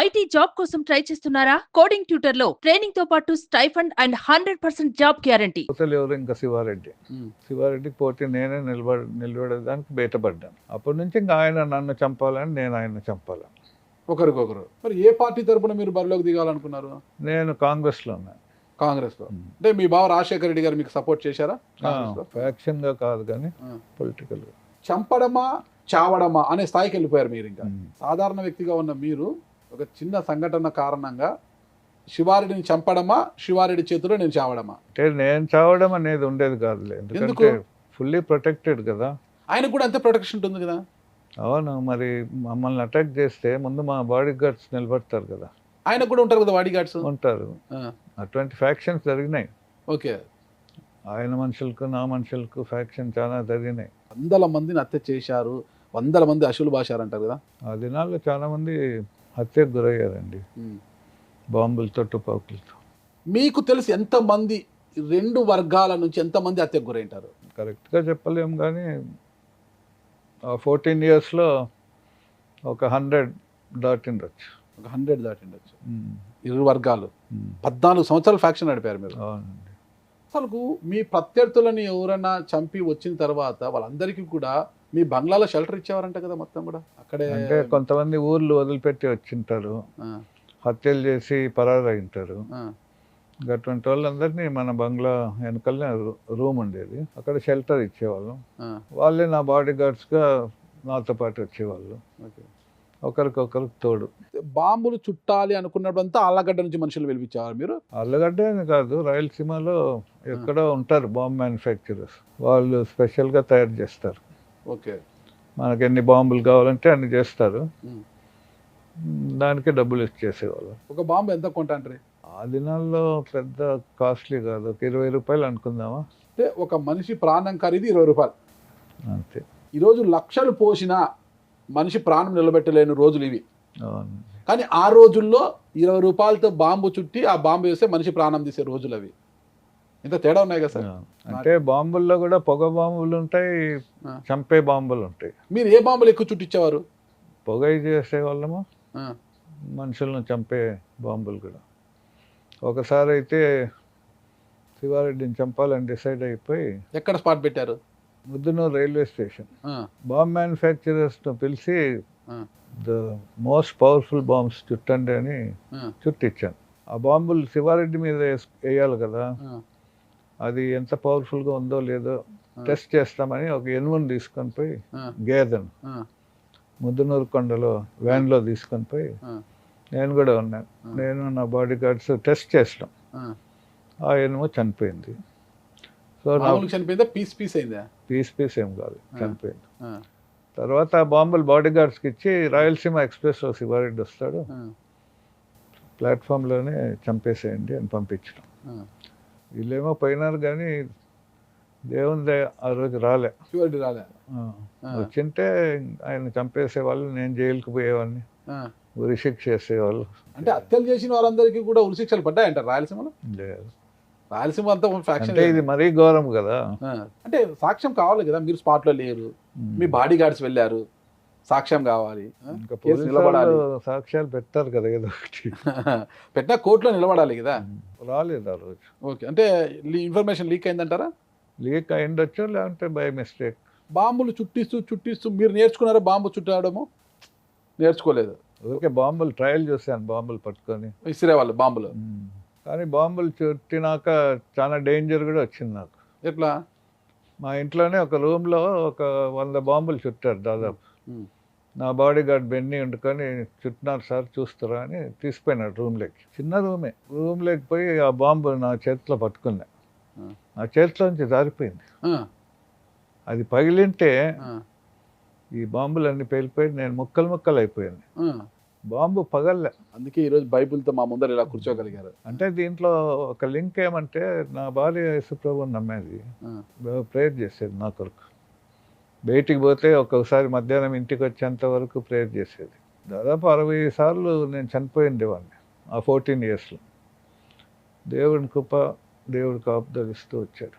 IT job కోసం try చేస్తున్నారా? Coding tutor లో ట్రైనింగ్ తో పాటు స్టైఫండ్ అండ్ 100% జాబ్ గ్యారంటీ. అవతల ఎవరు ఇంకా శివారెడ్డి. శివారెడ్డికి పోటీ నేనే నిలబడేదానికి బయటపడ్డాను. అప్పటి నుంచి ఇంకా ఆయన నన్ను చంపాలని, నేను ఆయన చంపాలని. ఒకరికొకరు. మరి ఏ పార్టీ తరపున మీరు బరిలోకి దిగాలనుకున్నారు? నేను కాంగ్రెస్లో ఉన్నాను. కాంగ్రెస్లో. అంటే మీ బావ రాజశేఖర రెడ్డి గారు మీకు సపోర్ట్ చేశారా? ఫ్యాక్షన్గా కాదు కానీ పొలిటికల్గా. చంపడమా చావడమా అనే స్థాయికి వెళ్ళిపోయారు మీరు. ఇంకా సాధారణ వ్యక్తిగా ఉన్న మీరు ఒక చిన్న సంఘటన కారణంగా శివారెడ్డిని చంపడమా, శివారెడ్డి చేతిలో నేను చావడమా? అంటే నేను చావడం అనేది ఉండేది కాదులే, ఎందుకంటే ఫుల్లీ ప్రొటెక్టెడ్ కదా. ఆయన కూడా అంతే ప్రొటెక్షన్ ఉంటుంది కదా. అవును, మరి మమ్మల్ని అటాక్ చేస్తే ముందు మా బాడీ గార్డ్స్ నిలబడతారు కదా. ఆయన కూడా ఉంటారు కదా బాడీ గార్డ్స్. ఉంటారు. అటువంటి ఫ్యాక్షన్స్ జరిగినాయి. ఓకే. ఆయన మనుషులకు నా మనుషులకు ఫ్యాక్షన్ చాలా జరిగినాయి. వందల మందిని హత్య చేశారు, వందల మంది అశులు బాశారంటారు కదా. ఆ దినాల్లో చాలా మంది హత్యకు గురయ్యారండి, బాంబులతో, తుపాకులతో. మీకు తెలిసి ఎంతమంది రెండు వర్గాల నుంచి ఎంతమంది హత్యకు గురైంటారు? కరెక్ట్గా చెప్పలేము కానీ 14 yearsలో ఒక 100 దాటిండొచ్చు. ఒక 100 దాటిండొచ్చు. ఇరు వర్గాలు 14 సంవత్సరాలు ఫ్యాక్షన్ నడిపారు మీరు. అవునండి. అసలు మీ ప్రత్యర్థులను ఎవరైనా చంపి వచ్చిన తర్వాత వాళ్ళందరికీ కూడా మీ బంగ్లాలో షెల్టర్ ఇచ్చేవారంట కదా మొత్తం కూడా అక్కడే. అంటే కొంతమంది ఊర్లు వదిలిపెట్టి వచ్చింటారు, హత్యలు చేసి పరారైంటారు. అటువంటి వాళ్ళందరినీ మన బంగ్లా వెనకలనే రూమ్ ఉండేది, అక్కడ షెల్టర్ ఇచ్చేవాళ్ళం. వాళ్ళే నా బాడీ గార్డ్స్గా నాతో పాటు వచ్చేవాళ్ళు, ఒకరికొకరికి తోడు. బాంబులు చుట్టాలి అనుకున్నప్పుడంతా ఆళ్ళగడ్డ నుంచి మనుషులు పిలిపించేవారు మీరు? ఆళ్ళగడ్డ అని కాదు, రాయలసీమలో ఎక్కడో ఉంటారు బాంబ్ మ్యానుఫ్యాక్చరర్స్, వాళ్ళు స్పెషల్గా తయారు చేస్తారు. ఓకే. మనకి ఎన్ని బాంబులు కావాలంటే అన్ని చేస్తారు, దానికి డబ్బులు ఇచ్చేసేవాళ్ళు. ఒక బాంబు ఎంత కొంటాండ్రి? ఆ దినాల్లో పెద్ద కాస్ట్లీ కాదు, ఒక 20 రూపాయలు అనుకుందామా. అంటే ఒక మనిషి ప్రాణం ఖరీదు 20 రూపాయలు అంతే. ఈరోజు లక్షలు పోసినా మనిషి ప్రాణం నిలబెట్టలేని రోజులు ఇవి. అవును. కానీ ఆ రోజుల్లో 20 రూపాయలతో బాంబు చుట్టి ఆ బాంబు వేస్తే మనిషి ప్రాణం తీసే రోజులు అవి. ఇంత తేడా ఉన్నాయి కదా సార్. అంటే బాంబుల్లో కూడా పొగ బాంబులు ఉంటాయి, చంపే బాంబులు ఉంటాయి. మీరు ఏ బాంబులు ఎక్కువ చుట్టించేవారు? పొగ చేసే వాళ్ళము, మనుషులను చంపే బాంబులు కూడా. ఒకసారి అయితే శివారెడ్డిని చంపాలని డిసైడ్ అయిపోయి. ఎక్కడ స్పాట్ పెట్టారు? Muddanur railway station. బాంబ్ మ్యానుఫ్యాక్చరర్స్ను పిలిచి ద మోస్ట్ పవర్ఫుల్ బాంబ్స్ చుట్టండి అని చుట్టించాను. ఆ బాంబులు శివారెడ్డి మీద వేయాలి కదా, అది ఎంత పవర్ఫుల్గా ఉందో లేదో టెస్ట్ చేస్తామని ఒక ఎనుమును తీసుకొని పోయి, గేదెను ముద్దునూరు కొండలో వ్యాన్లో తీసుకొని పోయి, నేను కూడా ఉన్నాను, నేను నా బాడీ గార్డ్స్ టెస్ట్ చేస్తాం. ఆ ఎనుము చనిపోయింది. సో చనిపోయిందా? పీస్ అయిందా? పీస్ ఏం కాదు, చనిపోయింది. తర్వాత ఆ బాంబులు బాడీ గార్డ్స్కి ఇచ్చి రాయలసీమ ఎక్స్ప్రెస్లో శివారెడ్డి వస్తాడు, ప్లాట్ఫామ్లోనే చంపేసేయండి అని పంపించడం. వీళ్ళేమో పోయినారు కానీ దేవుని ఆ రోజు రాలే. శివారెడ్డి రాలే. వచ్చింటే ఆయన చంపేసే వాళ్ళు, నేను జైలుకి పోయేవాడిని, ఉరిశిక్ష చేసేవాళ్ళు. అంటే హత్యలు చేసిన వారందరికీ కూడా ఉరిశిక్షలు పడ్డాయంటారు రాయలసీమలో? లేదు, రాయలసీమ అంతా ఫ్యాక్షన్. ఇది మరీ ఘోరం కదా. అంటే సాక్ష్యం కావాలి కదా, మీరు స్పాట్లో లేరు, మీ బాడీ గార్డ్స్ వెళ్ళారు, సాక్ష్యం కావాలి, నిలబడాలి. సాక్ష్యాలు పెట్టారు కదా ఏదో ఒకటి. పెట్టినా కోర్టులో నిలబడాలి కదా. రాలేదు ఆ రోజు. ఓకే. అంటే ఇన్ఫర్మేషన్ లీక్ అయిందంటారా? లీక్ అయిండొచ్చు, లేదంటే బై మిస్టేక్. బాంబులు చుట్టిస్తూ మీరు నేర్చుకున్నారా బాంబు చుట్టడము? నేర్చుకోలేదు. ఓకే, బాంబులు ట్రయల్ చూశాను, బాంబులు పట్టుకొని విసిరేవాళ్ళు బాంబులు. కానీ బాంబులు చుట్టినాక చాలా డేంజర్ కూడా వచ్చింది నాకు. ఎట్లా? మా ఇంట్లోనే ఒక రూమ్లో ఒక 100 బాంబులు చుట్టారు దాదాపు. నా బాడీ గార్డ్ బెన్నీ వండుకొని, చుట్టినారు సార్ చూస్తారా అని తీసిపోయినాడు రూమ్లోకి. చిన్న రూమ్లోకి పోయి ఆ బాంబు నా చేతిలో పట్టుకున్నా, నా చేతిలోంచి జారిపోయింది. అది పగిలింటే ఈ బాంబులన్నీ పేలిపోయి నేను ముక్కలు అయిపోయింది. బాంబు పగల్లే. అందుకే ఈరోజు బైబిల్తో మా ముందర ఇలా కూర్చోగలిగారు. అంటే దీంట్లో ఒక లింక్ ఏమంటే, నా భార్య యేసుప్రభుని నమ్మేది, ప్రేయర్ చేసేది నా కొరకు. బయటికి పోతే ఒక్కొక్కసారి మధ్యాహ్నం ఇంటికి వచ్చేంత వరకు ప్రేయర్ చేసేది. దాదాపు 60 సార్లు నేను చనిపోయిండేవాడిని ఆ 14 yearsలో. దేవుని కృప, దేవుడు కాపుదలిస్తూ వచ్చాడు.